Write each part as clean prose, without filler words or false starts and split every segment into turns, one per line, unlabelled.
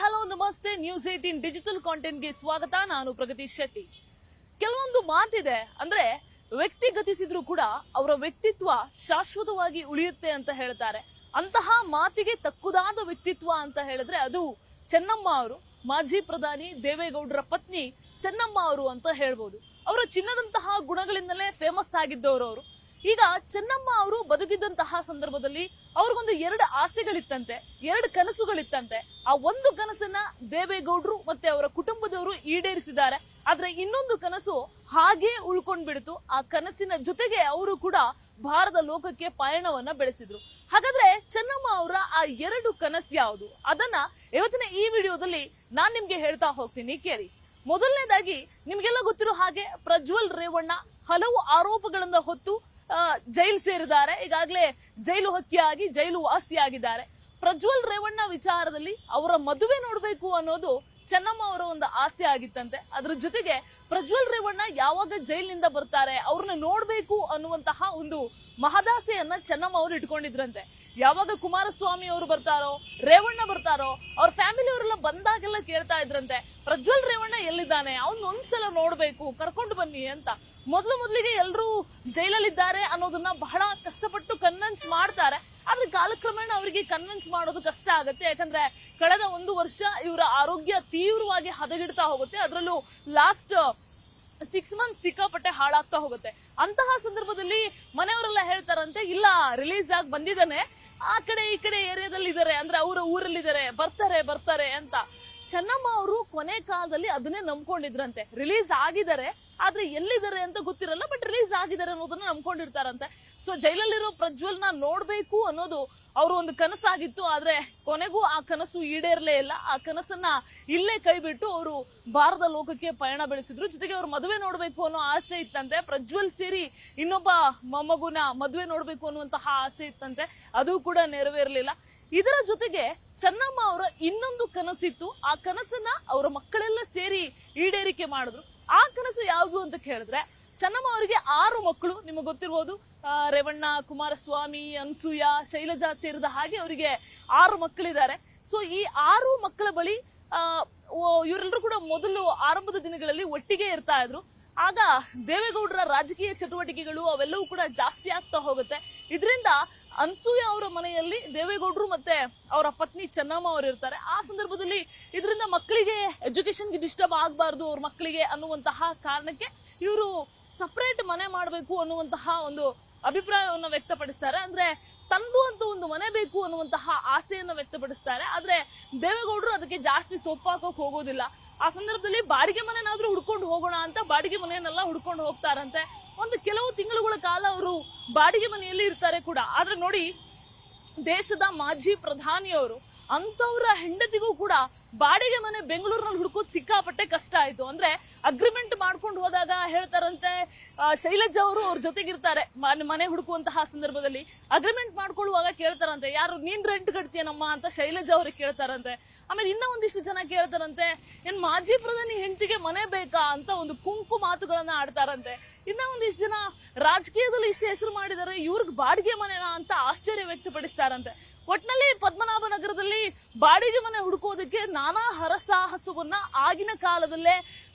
Hello ನಮಸ್ತೆ. News 18 digital ಕಾಂಟೆಂಟ್ಗೆ ಸ್ವಾಗತ. ನಾನು ಪ್ರಗತಿ ಶೆಟ್ಟಿ. ಕೆಲವೊಂದು ಮಾತಿದೆ, ಅಂದ್ರೆ ವ್ಯಕ್ತಿ ಗತಿಸಿದ್ರು ಕೂಡ ಅವರ ವ್ಯಕ್ತಿತ್ವ ಶಾಶ್ವತವಾಗಿ ಉಳಿಯುತ್ತೆ ಅಂತ ಹೇಳ್ತಾರೆ. ಅಂತಹ ಮಾತಿಗೆ ತಕ್ಕುದಾದ ವ್ಯಕ್ತಿತ್ವ ಅಂತ ಹೇಳಿದ್ರೆ ಅದು ಚೆನ್ನಮ್ಮ ಅವರು, ಮಾಜಿ ಪ್ರಧಾನಿ ದೇವೇಗೌಡರ ಪತ್ನಿ ಚೆನ್ನಮ್ಮ ಅವರು ಅಂತ ಹೇಳ್ಬೋದು. ಅವರ ಚಿನ್ನದಂತಹ ಗುಣಗಳಿಂದಲೇ ಫೇಮಸ್ ಆಗಿದ್ದವರು ಅವರು. ಈಗ ಚೆನ್ನಮ್ಮ ಅವರು ಬದುಕಿದ್ದಂತಹ ಸಂದರ್ಭದಲ್ಲಿ ಅವ್ರಿಗೊಂದು 2 ಆಸೆಗಳಿತ್ತಂತೆ, 2 ಕನಸುಗಳಿತ್ತಂತೆ. ಆ ಒಂದು ಕನಸನ್ನ ದೇವೇಗೌಡರು ಮತ್ತೆ ಅವರ ಕುಟುಂಬದವರು ಈಡೇರಿಸಿದ್ದಾರೆ. ಆದ್ರೆ ಇನ್ನೊಂದು ಕನಸು ಹಾಗೇ ಉಳ್ಕೊಂಡ್ಬಿಡ್ತು. ಆ ಕನಸಿನ ಜೊತೆಗೆ ಅವರು ಕೂಡ ಭಾರತ ಲೋಕಕ್ಕೆ ಪಯಣವನ್ನ ಬೆಳೆಸಿದ್ರು. ಹಾಗಾದ್ರೆ ಚೆನ್ನಮ್ಮ ಅವರ ಆ 2 ಕನಸು ಯಾವುದು, ಅದನ್ನ ಇವತ್ತಿನ ಈ ವಿಡಿಯೋದಲ್ಲಿ ನಾನ್ ನಿಮ್ಗೆ ಹೇಳ್ತಾ ಹೋಗ್ತೀನಿ, ಕೇಳಿ. ಮೊದಲನೇದಾಗಿ ನಿಮ್ಗೆಲ್ಲ ಗೊತ್ತಿರೋ ಹಾಗೆ ಪ್ರಜ್ವಲ್ ರೇವಣ್ಣ ಹಲವು ಆರೋಪಗಳಿಂದ ಹೊತ್ತು ಜೈಲು ಸೇರಿದ್ದಾರೆ. ಈಗಾಗಲೇ ಜೈಲು ಹಕ್ಕಿಯಾಗಿ ಜೈಲು ವಾಸಿಯಾಗಿದ್ದಾರೆ. ಪ್ರಜ್ವಲ್ ರೇವಣ್ಣ ವಿಚಾರದಲ್ಲಿ ಅವರ ಮದುವೆ ನೋಡ್ಬೇಕು ಅನ್ನೋದು ಚೆನ್ನಮ್ಮ ಅವರ ಒಂದು ಆಸೆ ಆಗಿತ್ತಂತೆ. ಅದ್ರ ಜೊತೆಗೆ ಪ್ರಜ್ವಲ್ ರೇವಣ್ಣ ಯಾವಾಗ ಜೈಲಿನಿಂದ ಬರ್ತಾರೆ ಅವ್ರನ್ನ ನೋಡ್ಬೇಕು ಅನ್ನುವಂತಹ ಒಂದು ಮಹದಾಸೆಯನ್ನ ಚೆನ್ನಮ್ಮ ಅವರು ಇಟ್ಕೊಂಡಿದ್ರಂತೆ. ಯಾವಾಗ ಕುಮಾರಸ್ವಾಮಿ ಅವರು ಬರ್ತಾರೋ, ರೇವಣ್ಣ ಬರ್ತಾರೋ, ಅವ್ರ ಫ್ಯಾಮಿಲಿ ಅವರೆಲ್ಲ ಬಂದಾಗೆಲ್ಲ ಕೇಳ್ತಾ ಇದ್ರಂತೆ, ಪ್ರಜ್ವಲ್ ರೇವಣ್ಣ ಎಲ್ಲಿದ್ದಾನೆ, ಅವ್ನ ಒಂದ್ಸಲ ನೋಡ್ಬೇಕು, ಕರ್ಕೊಂಡು ಬನ್ನಿ ಅಂತ. ಮೊದಲಿಗೆ ಎಲ್ಲರೂ ಜೈಲಲ್ಲಿದ್ದಾರೆ ಅನ್ನೋದನ್ನ ಬಹಳ ಕಷ್ಟಪಟ್ಟು ಕನ್ವಿನ್ಸ್ ಮಾಡ್ತಾರೆ. ಆದ್ರೆ ಕಾಲಕ್ರಮೇಣ ಅವರಿಗೆ ಕನ್ವಿನ್ಸ್ ಮಾಡೋದು ಕಷ್ಟ ಆಗುತ್ತೆ. ಯಾಕಂದ್ರೆ ಕಳೆದ 1 ವರ್ಷ ಇವರ ಆರೋಗ್ಯ ತೀವ್ರವಾಗಿ ಹದಗೆಡ್ತಾ ಹೋಗುತ್ತೆ. ಅದರಲ್ಲೂ ಲಾಸ್ಟ್ 6 ಮಂತ್ಸ್ ಸಿಕ್ಕಾಪಟ್ಟೆ ಹಾಳಾಗ್ತಾ ಹೋಗುತ್ತೆ. ಅಂತಹ ಸಂದರ್ಭದಲ್ಲಿ ಮನೆಯವರೆಲ್ಲ ಹೇಳ್ತಾರಂತೆ, ಇಲ್ಲ ರಿಲೀಸ್ ಆಗಿ ಬಂದಿದ್ದಾನೆ, ಆ ಕಡೆ ಈ ಕಡೆ ಏರಿಯಾದಲ್ಲಿ ಇದಾರೆ, ಅಂದ್ರೆ ಅವರ ಊರಲ್ಲಿದ್ದಾರೆ, ಬರ್ತಾರೆ ಅಂತ. ಚೆನ್ನಮ್ಮ ಅವರು ಕೊನೆ ಕಾಲದಲ್ಲಿ ಅದನ್ನೇ ನಂಬ್ಕೊಂಡಿದ್ರಂತೆ. ರಿಲೀಸ್ ಆಗಿದ್ದಾರೆ, ಆದ್ರೆ ಎಲ್ಲಿದ್ದಾರೆ ಅಂತ ಗೊತ್ತಿರಲ್ಲ, ಬಟ್ ರಿಲೀಸ್ ಆಗಿದ್ದಾರೆ ಅನ್ನೋದನ್ನ ನಂಬ್ಕೊಂಡಿರ್ತಾರಂತೆ. ಸೊ ಜೈಲಲ್ಲಿರೋ ಪ್ರಜ್ವಲ್ನ ನೋಡ್ಬೇಕು ಅನ್ನೋದು ಅವ್ರ ಒಂದು ಕನಸಾಗಿತ್ತು. ಆದ್ರೆ ಕೊನೆಗೂ ಆ ಕನಸು ಈಡೇರ್ಲೇ ಇಲ್ಲ. ಆ ಕನಸನ್ನ ಇಲ್ಲೇ ಕೈ ಬಿಟ್ಟು ಅವರು ಭಾರತ ಲೋಕಕ್ಕೆ ಪಯಣ ಬೆಳೆಸಿದ್ರು. ಜೊತೆಗೆ ಅವ್ರ ಮದುವೆ ನೋಡ್ಬೇಕು ಅನ್ನೋ ಆಸೆ ಇತ್ತಂತೆ. ಪ್ರಜ್ವಲ್ ಸೇರಿ ಇನ್ನೊಬ್ಬ ಮೊಮ್ಮಗುನ ಮದುವೆ ನೋಡ್ಬೇಕು ಅನ್ನುವಂತಹ ಆಸೆ ಇತ್ತಂತೆ. ಅದು ಕೂಡ ನೆರವೇರ್ಲಿಲ್ಲ. ಇದರ ಜೊತೆಗೆ ಚೆನ್ನಮ್ಮ ಅವರ ಇನ್ನೊಂದು ಕನಸಿತ್ತು. ಆ ಕನಸನ್ನ ಅವರ ಮಕ್ಕಳೆಲ್ಲ ಸೇರಿ ಈಡೇರಿಕೆ ಮಾಡಿದ್ರು. ಆ ಕನಸು ಯಾವುದು ಅಂತ ಕೇಳಿದ್ರೆ, ಚೆನ್ನಮ್ಮ ಅವರಿಗೆ 6 ಮಕ್ಕಳು. ನಿಮಗೆ ಗೊತ್ತಿರ್ಬೋದು, ರೇವಣ್ಣ, ಕುಮಾರಸ್ವಾಮಿ, ಅನ್ಸೂಯ, ಶೈಲಜಾ ಸೇರಿದ ಹಾಗೆ ಅವರಿಗೆ 6 ಮಕ್ಕಳಿದ್ದಾರೆ. ಸೊ ಈ 6 ಮಕ್ಕಳ ಬಳಿ ಇವರೆಲ್ಲರೂ ಕೂಡ ಮೊದಲು ಆರಂಭದ ದಿನಗಳಲ್ಲಿ ಒಟ್ಟಿಗೆ ಇರ್ತಾ ಇದ್ರು. ಆಗ ದೇವೇಗೌಡರ ರಾಜಕೀಯ ಚಟುವಟಿಕೆಗಳು ಅವೆಲ್ಲವೂ ಕೂಡ ಜಾಸ್ತಿ ಆಗ್ತಾ ಹೋಗುತ್ತೆ. ಇದರಿಂದ ಅನ್ಸೂಯ ಅವರ ಮನೆಯಲ್ಲಿ ದೇವೇಗೌಡರು ಮತ್ತೆ ಅವರ ಪತ್ನಿ ಚೆನ್ನಮ್ಮ ಅವರು ಇರ್ತಾರೆ. ಆ ಸಂದರ್ಭದಲ್ಲಿ ಇದರಿಂದ ಮಕ್ಕಳಿಗೆ ಎಜುಕೇಶನ್ಗೆ ಡಿಸ್ಟರ್ಬ್ ಆಗಬಾರ್ದು ಅವ್ರ ಮಕ್ಕಳಿಗೆ ಅನ್ನುವಂತಹ ಕಾರಣಕ್ಕೆ ಇವರು ಸಪರೇಟ್ ಮನೆ ಮಾಡಬೇಕು ಅನ್ನುವಂತಹ ಒಂದು ಅಭಿಪ್ರಾಯವನ್ನು ವ್ಯಕ್ತಪಡಿಸ್ತಾರೆ. ಅಂದ್ರೆ ತಂದು ಅಂತ ಒಂದು ಮನೆ ಬೇಕು ಅನ್ನುವಂತಹ ಆಸೆಯನ್ನು ವ್ಯಕ್ತಪಡಿಸ್ತಾರೆ. ಆದ್ರೆ ದೇವೇಗೌಡರು ಅದಕ್ಕೆ ಜಾಸ್ತಿ ಸೊಪ್ಪಾಕೋಕ್ ಹೋಗೋದಿಲ್ಲ. ಆ ಸಂದರ್ಭದಲ್ಲಿ ಬಾಡಿಗೆ ಮನೆನಾದ್ರೂ ಹುಡ್ಕೊಂಡು ಹೋಗೋಣ ಅಂತ ಬಾಡಿಗೆ ಮನೆಯನ್ನೆಲ್ಲ ಹುಡ್ಕೊಂಡು ಹೋಗ್ತಾರಂತೆ. ಒಂದು ಕೆಲವು ತಿಂಗಳುಗಳ ಕಾಲ ಅವರು ಬಾಡಿಗೆ ಮನೆಯಲ್ಲಿ ಇರ್ತಾರೆ ಕೂಡ. ಆದ್ರೆ ನೋಡಿ, ದೇಶದ ಮಾಜಿ ಪ್ರಧಾನಿಯವರು ಅಂತವ್ರ ಹೆಂಡತಿಗೂ ಕೂಡ ಬಾಡಿಗೆ ಮನೆ ಬೆಂಗಳೂರಿನಲ್ಲಿ ಹುಡುಕೋದು ಸಿಕ್ಕಾಪಟ್ಟೆ ಕಷ್ಟ ಆಯ್ತು. ಅಂದ್ರೆ ಅಗ್ರಿಮೆಂಟ್ ಮಾಡ್ಕೊಂಡು ಹೋದಾಗ ಹೇಳ್ತಾರಂತೆ, ಶೈಲಜಾ ಅವರು ಅವ್ರ ಜೊತೆಗಿರ್ತಾರೆ ಮನೆ ಹುಡುಕುವಂತಹ ಸಂದರ್ಭದಲ್ಲಿ. ಅಗ್ರಿಮೆಂಟ್ ಮಾಡ್ಕೊಳ್ಳುವಾಗ ಕೇಳ್ತಾರಂತೆ, ಯಾರು ನೀನ್ ರೆಂಟ್ ಕಟ್ತೀಯನಮ್ಮ ಅಂತ ಶೈಲಜಾ ಅವ್ರಿಗೆ ಕೇಳ್ತಾರಂತೆ. ಆಮೇಲೆ ಇನ್ನ ಒಂದಿಷ್ಟು ಜನ ಕೇಳ್ತಾರಂತೆ, ಏನ್ ಮಾಜಿ ಪ್ರಧಾನಿ ಹೆಂಡತಿಗೆ ಮನೆ ಬೇಕಾ ಅಂತ ಒಂದು ಕುಂಕು ಮಾತುಗಳನ್ನ ಆಡ್ತಾರಂತೆ. ಇನ್ನ ಒಂದಿಷ್ಟು ಜನ ರಾಜಕೀಯದಲ್ಲಿ ಇಷ್ಟು ಹೆಸರು ಮಾಡಿದರೆ ಇವ್ರಿಗೆ ಬಾಡಿಗೆ ಮನೆನಾ ಅಂತ ಆಶ್ಚರ್ಯ ವ್ಯಕ್ತಪಡಿಸ್ತಾರಂತೆ. ಒಟ್ನಲ್ಲಿ ಪದ್ಮನಾಭ ನಗರದಲ್ಲಿ ಬಾಡಿಗೆ ಮನೆ ಹುಡುಕೋದಕ್ಕೆ ನಾನಾ ಹರಸಾಹಸವನ್ನ ಆಗಿನ ಕಾಲದಲ್ಲೇ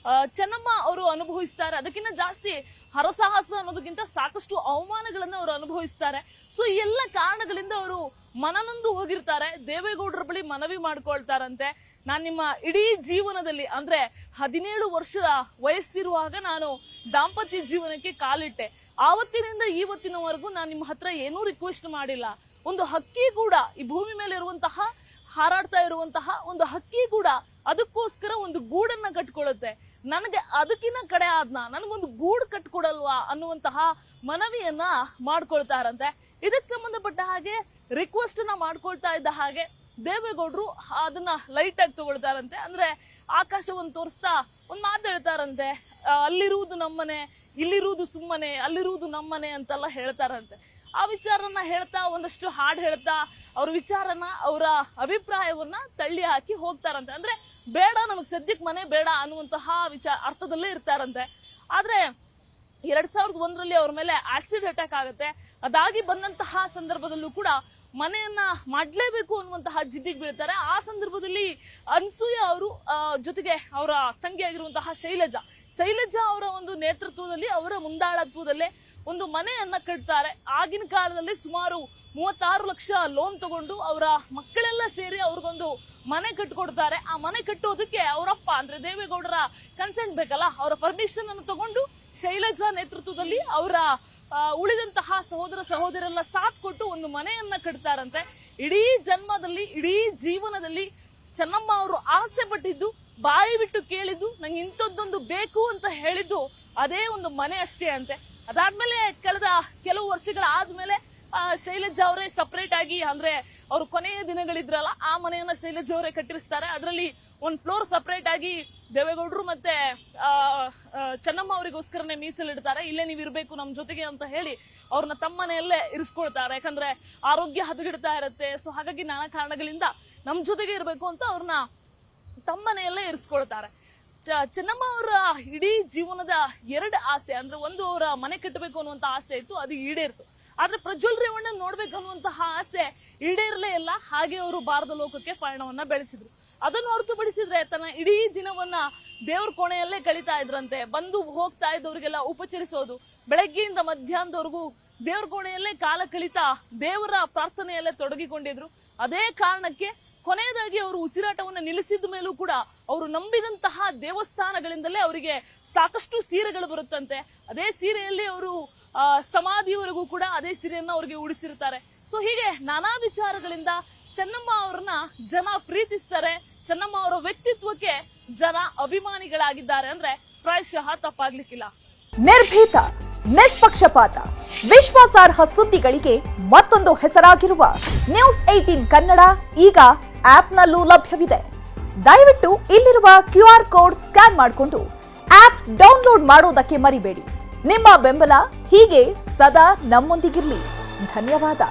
ಚೆನ್ನಮ್ಮ ಅವರು ಅನುಭವಿಸ್ತಾರೆ. ಅದಕ್ಕಿಂತ ಜಾಸ್ತಿ ಹರಸಾಹಸ ಅನ್ನೋದಕ್ಕಿಂತ ಸಾಕಷ್ಟು ಅವಮಾನಗಳನ್ನ ಅವರು ಅನುಭವಿಸ್ತಾರೆ. ಸೊ ಈ ಎಲ್ಲ ಕಾರಣಗಳಿಂದ ಅವರು ಮನನೊಂದು ಹೋಗಿರ್ತಾರೆ. ದೇವೇಗೌಡರ ಬಳಿ ಮನವಿ ಮಾಡ್ಕೊಳ್ತಾರಂತೆ, ನಾನ್ ನಿಮ್ಮ ಇಡೀ ಜೀವನದಲ್ಲಿ ಅಂದ್ರೆ 17 ವರ್ಷದ ವಯಸ್ಸಿರುವಾಗ ನಾನು ದಾಂಪತ್ಯ ಜೀವನಕ್ಕೆ ಕಾಲಿಟ್ಟೆ. ಆವತ್ತಿನಿಂದ ಇವತ್ತಿನವರೆಗೂ ನಾನು ನಿಮ್ಮ ಹತ್ರ ಏನೂ ರಿಕ್ವೆಸ್ಟ್ ಮಾಡಿಲ್ಲ. ಒಂದು ಹಕ್ಕಿ ಕೂಡ, ಈ ಭೂಮಿ ಮೇಲೆ ಇರುವಂತಹ ಹಾರಾಡ್ತಾ ಇರುವಂತಹ ಒಂದು ಹಕ್ಕಿ ಕೂಡ ಅದಕ್ಕೋಸ್ಕರ ಒಂದು ಗೂಡನ್ನ ಕಟ್ಕೊಳ್ಳುತ್ತೆ. ನನಗೆ ಅದಕ್ಕಿನ್ನ ಕಡೆ ಆದ್ನ ನನಗೊಂದು ಗೂಡು ಕಟ್ಕೊಡಲ್ವಾ ಅನ್ನುವಂತಹ ಮನವಿಯನ್ನ ಮಾಡ್ಕೊಳ್ತಾರಂತೆ. ಇದಕ್ಕೆ ಸಂಬಂಧಪಟ್ಟ ಹಾಗೆ ರಿಕ್ವೆಸ್ಟ್ ಅನ್ನ ಮಾಡ್ಕೊಳ್ತಾ ಇದ್ದ ಹಾಗೆ ದೇವೇಗೌಡರು ಅದನ್ನ ಲೈಟ್ ಆಗಿ ತಗೊಳ್ತಾರಂತೆ. ಅಂದ್ರೆ ಆಕಾಶವನ್ನು ತೋರಿಸ್ತಾ ಒಂದ್ ಮಾತು ಹೇಳ್ತಾರಂತೆ, ಅಲ್ಲಿರುವುದು ನಮ್ಮನೆ, ಇಲ್ಲಿರುವುದು ಸುಮ್ಮನೆ, ಅಲ್ಲಿರುವುದು ನಮ್ಮನೆ ಅಂತೆಲ್ಲ ಹೇಳ್ತಾರಂತೆ. ಆ ವಿಚಾರನ ಹೇಳ್ತಾ ಒಂದಷ್ಟು ಹಾಡು ಹೇಳ್ತಾ ಅವ್ರ ವಿಚಾರನ, ಅವರ ಅಭಿಪ್ರಾಯವನ್ನ ತಳ್ಳಿ ಹಾಕಿ ಹೋಗ್ತಾರಂತೆ. ಅಂದ್ರೆ ಬೇಡ, ನಮಗ್ ಸದ್ಯಕ್ಕೆ ಮನೆ ಬೇಡ ಅನ್ನುವಂತಹ ಅರ್ಥದಲ್ಲೇ ಇರ್ತಾರಂತೆ. ಆದ್ರೆ 2001ರಲ್ಲಿ ಅವ್ರ ಮೇಲೆ ಆಸಿಡ್ ಅಟ್ಯಾಕ್ ಆಗುತ್ತೆ. ಅದಾಗಿ ಬಂದಂತಹ ಸಂದರ್ಭದಲ್ಲೂ ಕೂಡ ಮನೆಯನ್ನ ಮಾಡ್ಲೇಬೇಕು ಅನ್ನುವಂತಹ ಜಿದ್ದಿಗೆ ಬೀಳ್ತಾರೆ. ಆ ಸಂದರ್ಭದಲ್ಲಿ ಅನ್ಸೂಯ ಅವರು ಜೊತೆಗೆ ಅವರ ತಂಗಿಯಾಗಿರುವಂತಹ ಶೈಲಜಾ ಅವರ ಒಂದು ನೇತೃತ್ವದಲ್ಲಿ, ಅವರ ಮುಂದಾಳತ್ವದಲ್ಲೇ ಒಂದು ಮನೆಯನ್ನ ಕಟ್ತಾರೆ. ಆಗಿನ ಕಾಲದಲ್ಲಿ ಸುಮಾರು 36 ಲಕ್ಷ ಲೋನ್ ತಗೊಂಡು ಅವರ ಮಕ್ಕಳೆಲ್ಲ ಸೇರಿ ಅವ್ರಿಗೊಂದು ಮನೆ ಕಟ್ಕೊಡ್ತಾರೆ. ಆ ಮನೆ ಕಟ್ಟೋದಕ್ಕೆ ಅವರಪ್ಪ ಅಂದ್ರೆ ದೇವೇಗೌಡರ ಕನ್ಸೆಂಟ್ ಬೇಕಲ್ಲ, ಅವರ ಪರ್ಮಿಷನ್ ಅನ್ನು ತಗೊಂಡು ಶೈಲಜಾ ನೇತೃತ್ವದಲ್ಲಿ ಅವರ ಉಳಿದಂತಹ ಸಹೋದರೆಲ್ಲ ಸಾಥ್ ಕೊಟ್ಟು ಒಂದು ಮನೆಯನ್ನ ಕಟ್ತಾರಂತೆ. ಇಡೀ ಜನ್ಮದಲ್ಲಿ, ಇಡೀ ಜೀವನದಲ್ಲಿ ಚೆನ್ನಮ್ಮ ಅವರು ಆಸೆ ಪಟ್ಟಿದ್ದು, ಬಾಯಿ ಬಿಟ್ಟು ಕೇಳಿದ್ದು, ನಂಗೆ ಇಂಥದ್ದೊಂದು ಬೇಕು ಅಂತ ಹೇಳಿದ್ದು ಅದೇ ಒಂದು ಮನೆ ಅಷ್ಟೇ ಅಂತೆ. ಅದಾದ್ಮೇಲೆ ಕಳೆದ ಕೆಲವು ವರ್ಷಗಳ ಆದ್ಮೇಲೆ ಶೈಲಜಾ ಅವರೇ ಸಪರೇಟ್ ಆಗಿ, ಅಂದ್ರೆ ಅವ್ರು ಕೊನೆಯ ದಿನಗಳಿದ್ರಲ್ಲ, ಆ ಮನೆಯನ್ನ ಶೈಲಜಾ ಅವರೇ ಕಟ್ಟಿಸ್ತಾರೆ. ಅದರಲ್ಲಿ ಒಂದು ಫ್ಲೋರ್ ಸಪರೇಟ್ ಆಗಿ ದೇವೇಗೌಡರು ಮತ್ತೆ ಚೆನ್ನಮ್ಮ ಅವರಿಗೋಸ್ಕರನೇ ಮೀಸಲಿಡ್ತಾರೆ. ಇಲ್ಲೇ ನೀವು ಇರ್ಬೇಕು ನಮ್ ಜೊತೆಗೆ ಅಂತ ಹೇಳಿ ಅವ್ರನ್ನ ತಮ್ಮ ಮನೆಯಲ್ಲೇ ಇರಿಸ್ಕೊಳ್ತಾರೆ. ಯಾಕಂದ್ರೆ ಆರೋಗ್ಯ ಹದಗೆಡ್ತಾ ಇರುತ್ತೆ. ಸೊ ಹಾಗಾಗಿ ನಾನಾ ಕಾರಣಗಳಿಂದ ನಮ್ ಜೊತೆಗೆ ಇರ್ಬೇಕು ಅಂತ ಅವ್ರನ್ನ ತಮ್ಮ ಮನೆಯಲ್ಲೇ ಇರಿಸ್ಕೊಳ್ತಾರೆ. ಚೆನ್ನಮ್ಮ ಅವರ ಇಡೀ ಜೀವನದ 2 ಆಸೆ, ಅಂದ್ರೆ ಒಂದು ಅವರ ಮನೆ ಕಟ್ಟಬೇಕು ಅನ್ನುವಂತ ಆಸೆ ಇತ್ತು, ಅದು ಈಡೇರ್ತು. ಆದ್ರೆ ಪ್ರಜ್ವಲ್ ರೇವಣ್ಣ ನೋಡ್ಬೇಕು ಅನ್ನುವಂತಹ ಆಸೆ ಈಡೇರಲೇ ಇಲ್ಲ. ಹಾಗೆ ಅವರು ಭಾರತ ಲೋಕಕ್ಕೆ ಪಯಣವನ್ನ ಬೆಳೆಸಿದ್ರು. ಅದನ್ನು ಹೊರತುಪಡಿಸಿದ್ರೆ ತನ್ನ ಇಡೀ ದಿನವನ್ನ ದೇವ್ರ ಕೋಣೆಯಲ್ಲೇ ಕಳೀತಾ ಇದ್ರಂತೆ. ಬಂದು ಹೋಗ್ತಾ ಇದ್ದವ್ರಿಗೆಲ್ಲ ಉಪಚರಿಸೋದು, ಬೆಳಗ್ಗೆಯಿಂದ ಮಧ್ಯಾಹ್ನದವರೆಗೂ ದೇವ್ರ ಕೋಣೆಯಲ್ಲೇ ಕಾಲ ಕಳೀತಾ ದೇವರ ಪ್ರಾರ್ಥನೆಯಲ್ಲೇ ತೊಡಗಿಕೊಂಡಿದ್ರು. ಅದೇ ಕಾರಣಕ್ಕೆ ಕೊನೆಯದಾಗಿ ಅವರು ಉಸಿರಾಟವನ್ನು ನಿಲ್ಲಿಸಿದ ಮೇಲೂ ಕೂಡ ಅವರು ನಂಬಿದಂತಹ ದೇವಸ್ಥಾನಗಳಿಂದಲೇ ಅವರಿಗೆ ಸಾಕಷ್ಟು ಸೀರೆಗಳು ಬರುತ್ತಂತೆ. ಅದೇ ಸೀರೆಯಲ್ಲಿ ಅವರು ಸಮಾಧಿಯವರೆಗೂ ಕೂಡ ಅದೇ ಸೀರೆಯನ್ನ ಅವ್ರಿಗೆ ಉಡಿಸಿರ್ತಾರೆ. ಸೊ ಹೀಗೆ ನಾನಾ ವಿಚಾರಗಳಿಂದ ಚೆನ್ನಮ್ಮ ಅವ್ರನ್ನ ಜನ ಪ್ರೀತಿಸ್ತಾರೆ. ಚೆನ್ನಮ್ಮ ಅವರ ವ್ಯಕ್ತಿತ್ವಕ್ಕೆ ಜನ ಅಭಿಮಾನಿಗಳಾಗಿದ್ದಾರೆ ಅಂದ್ರೆ ಪ್ರಾಯಶಃ ತಪ್ಪಾಗ್ಲಿಕ್ಕಿಲ್ಲ.
ನಿರ್ಭೀತ, ನಿಷ್ಪಕ್ಷಪಾತ, ವಿಶ್ವಾಸಾರ್ಹ ಸುದ್ದಿಗಳಿಗೆ ಮತ್ತೊಂದು ಹೆಸರಾಗಿರುವ ನ್ಯೂಸ್ 18 ಕನ್ನಡ ಈಗ ಆಪ್ನಲ್ಲೂ ಲಭ್ಯವಿದೆ. ದಯವಿಟ್ಟು ಇಲ್ಲಿರುವ QR ಕೋಡ್ ಸ್ಕ್ಯಾನ್ ಮಾಡಿಕೊಂಡು ಆಪ್ ಡೌನ್ಲೋಡ್ ಮಾಡೋದಕ್ಕೆ ಮರಿಬೇಡಿ. ನಿಮ್ಮ ಬೆಂಬಲ ಹೀಗೆ ಸದಾ ನಮ್ಮೊಂದಿಗಿರಲಿ. ಧನ್ಯವಾದ.